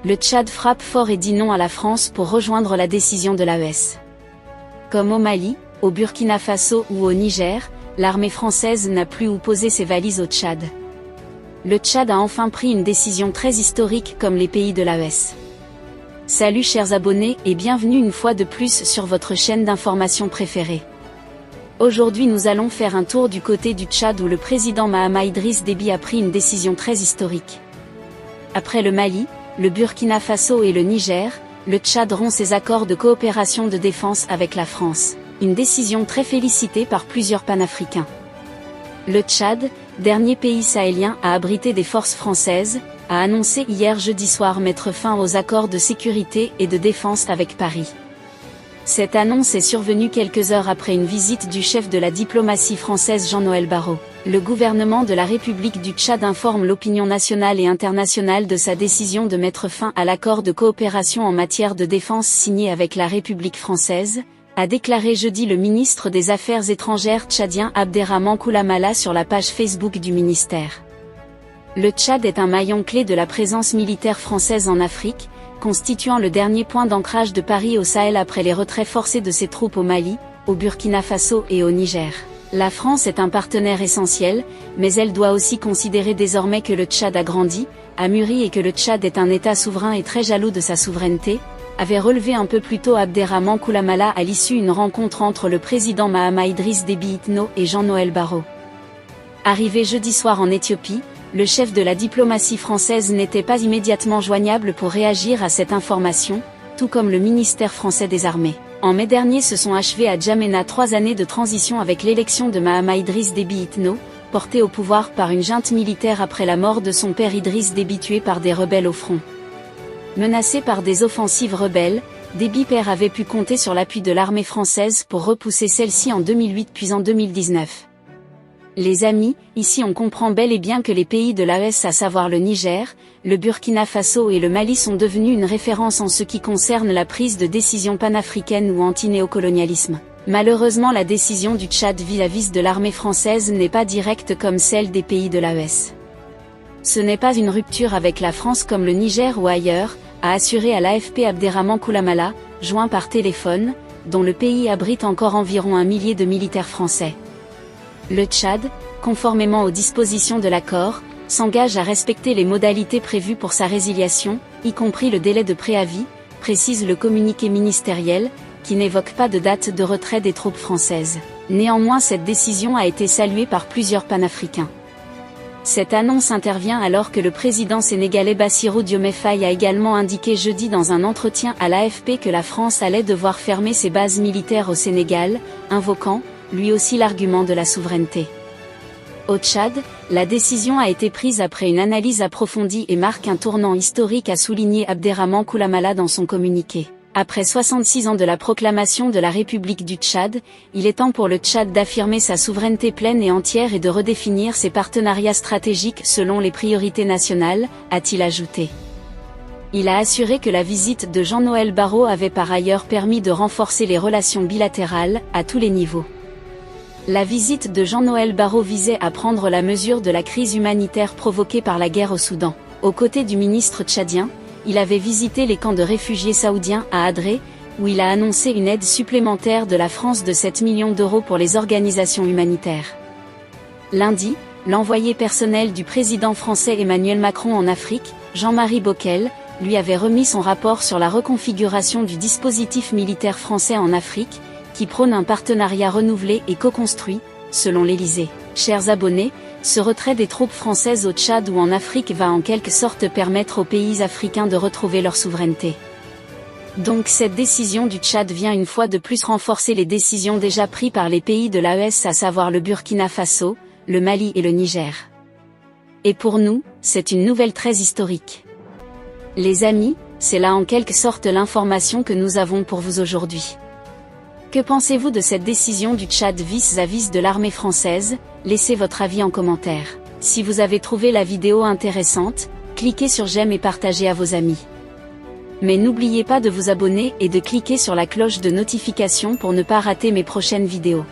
Le Tchad frappe fort et dit non à la France pour rejoindre la décision de l'AES. Comme au Mali, au Burkina Faso ou au Niger, l'armée française n'a plus où poser ses valises au Tchad. Le Tchad a enfin pris une décision très historique comme les pays de l'AES. Salut chers abonnés et bienvenue une fois de plus sur votre chaîne d'information préférée. Aujourd'hui nous allons faire un tour du côté du Tchad où le président Mahamat Idriss Déby a pris une décision très historique. Après le Mali, le Burkina Faso et le Niger, le Tchad rompt ses accords de coopération de défense avec la France, une décision très félicitée par plusieurs panafricains. Le Tchad, dernier pays sahélien à abriter des forces françaises, a annoncé hier jeudi soir mettre fin aux accords de sécurité et de défense avec Paris. Cette annonce est survenue quelques heures après une visite du chef de la diplomatie française Jean-Noël Barrot. Le gouvernement de la République du Tchad informe l'opinion nationale et internationale de sa décision de mettre fin à l'accord de coopération en matière de défense signé avec la République française, a déclaré jeudi le ministre des Affaires étrangères tchadien Abderrahmane Koulamala sur la page Facebook du ministère. Le Tchad est un maillon clé de la présence militaire française en Afrique, constituant le dernier point d'ancrage de Paris au Sahel après les retraits forcés de ses troupes au Mali, au Burkina Faso et au Niger. La France est un partenaire essentiel, mais elle doit aussi considérer désormais que le Tchad a grandi, a mûri et que le Tchad est un État souverain et très jaloux de sa souveraineté, avait relevé un peu plus tôt Abderrahmane Koulamala à l'issue d'une rencontre entre le président Mahamat Idriss Déby Itno et Jean-Noël Barrot. Arrivé jeudi soir en Éthiopie, le chef de la diplomatie française n'était pas immédiatement joignable pour réagir à cette information, tout comme le ministère français des Armées. En mai dernier se sont achevées à N'Djamena 3 années de transition avec l'élection de Mahamat Idriss Déby Itno, porté au pouvoir par une junte militaire après la mort de son père Idriss Déby tué par des rebelles au front. Menacé par des offensives rebelles, Déby père avait pu compter sur l'appui de l'armée française pour repousser celle-ci en 2008 puis en 2019. Les amis, ici on comprend bel et bien que les pays de l'AES à savoir le Niger, le Burkina Faso et le Mali sont devenus une référence en ce qui concerne la prise de décision panafricaine ou anti-néocolonialisme. Malheureusement la décision du Tchad vis-à-vis de l'armée française n'est pas directe comme celle des pays de l'AES. Ce n'est pas une rupture avec la France comme le Niger ou ailleurs, a assuré à l'AFP Abderrahmane Koulamala, joint par téléphone, dont le pays abrite encore environ 1 millier de militaires français. Le Tchad, conformément aux dispositions de l'accord, s'engage à respecter les modalités prévues pour sa résiliation, y compris le délai de préavis, précise le communiqué ministériel, qui n'évoque pas de date de retrait des troupes françaises. Néanmoins cette décision a été saluée par plusieurs panafricains. Cette annonce intervient alors que le président sénégalais Bassirou Diomaye Faye a également indiqué jeudi dans un entretien à l'AFP que la France allait devoir fermer ses bases militaires au Sénégal, invoquant, lui aussi l'argument de la souveraineté. Au Tchad, la décision a été prise après une analyse approfondie et marque un tournant historique a souligné Abderrahmane Koulamala dans son communiqué. Après 66 ans de la proclamation de la République du Tchad, il est temps pour le Tchad d'affirmer sa souveraineté pleine et entière et de redéfinir ses partenariats stratégiques selon les priorités nationales, a-t-il ajouté. Il a assuré que la visite de Jean-Noël Barrot avait par ailleurs permis de renforcer les relations bilatérales, à tous les niveaux. La visite de Jean-Noël Barrot visait à prendre la mesure de la crise humanitaire provoquée par la guerre au Soudan. Aux côtés du ministre tchadien, il avait visité les camps de réfugiés saoudiens à Adré, où il a annoncé une aide supplémentaire de la France de 7 millions d'euros pour les organisations humanitaires. Lundi, l'envoyé personnel du président français Emmanuel Macron en Afrique, Jean-Marie Bockel, lui avait remis son rapport sur la reconfiguration du dispositif militaire français en Afrique, qui prône un partenariat renouvelé et co-construit, selon l'Élysée. Chers abonnés, ce retrait des troupes françaises au Tchad ou en Afrique va en quelque sorte permettre aux pays africains de retrouver leur souveraineté. Donc cette décision du Tchad vient une fois de plus renforcer les décisions déjà prises par les pays de l'AES à savoir le Burkina Faso, le Mali et le Niger. Et pour nous, c'est une nouvelle très historique. Les amis, c'est là en quelque sorte l'information que nous avons pour vous aujourd'hui. Que pensez-vous de cette décision du Tchad vis-à-vis de l'armée française? Laissez votre avis en commentaire. Si vous avez trouvé la vidéo intéressante, cliquez sur j'aime et partagez à vos amis. Mais n'oubliez pas de vous abonner et de cliquer sur la cloche de notification pour ne pas rater mes prochaines vidéos.